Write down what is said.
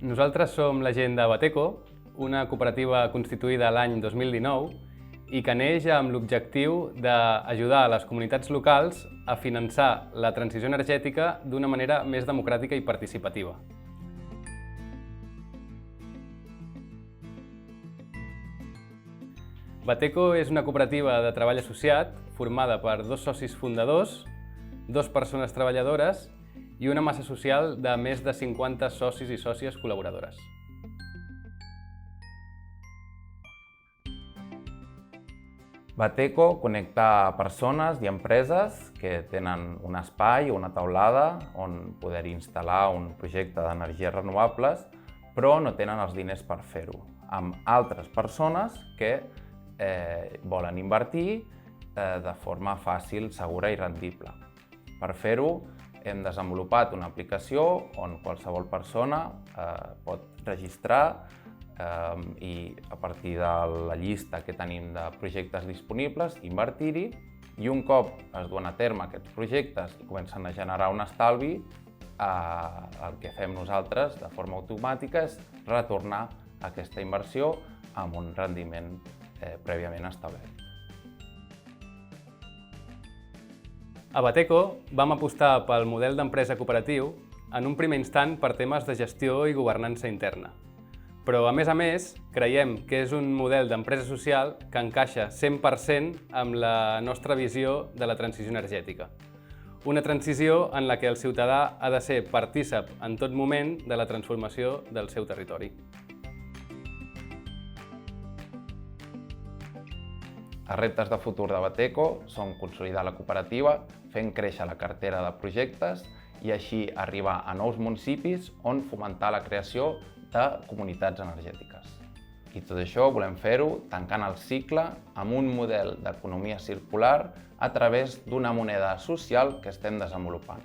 Nosaltres som la gent de Bateco, una cooperativa constituïda l'any 2019 i que neix amb l'objectiu d'ajudar a les comunitats locals a finançar la transició energètica d'una manera més democràtica i participativa. Bateco és una cooperativa de treball associat formada per 2 socis fundadors, 2 persones treballadores i una massa social de més de 50 socis i sòcies col·laboradores. Bateco connecta persones i empreses que tenen un espai o una taulada on poder instal·lar un projecte d'energies renovables, però no tenen els diners per fer-ho, amb altres persones que volen invertir de forma fàcil, segura i rendible. Per fer-ho, hem desenvolupat una aplicació on qualsevol persona pot registrar i a partir de la llista que tenim de projectes disponibles, invertir-hi, i un cop es duen a terme aquests projectes i comencen a generar un estalvi, el que fem nosaltres de forma automàtica és retornar aquesta inversió amb un rendiment prèviament establert. A Bateco vam apostar pel model d'empresa cooperatiu en un primer instant per temes de gestió i governança interna. Però, a més, creiem que és un model d'empresa social que encaixa 100% amb la nostra visió de la transició energètica. Una transició en la que el ciutadà ha de ser partícip en tot moment de la transformació del seu territori. Els reptes de futur de Bateco són consolidar la cooperativa, fent créixer la cartera de projectes i així arribar a nous municipis on fomentar la creació de comunitats energètiques. I tot això volem fer-ho tancant el cicle amb un model d'economia circular a través d'una moneda social que estem desenvolupant.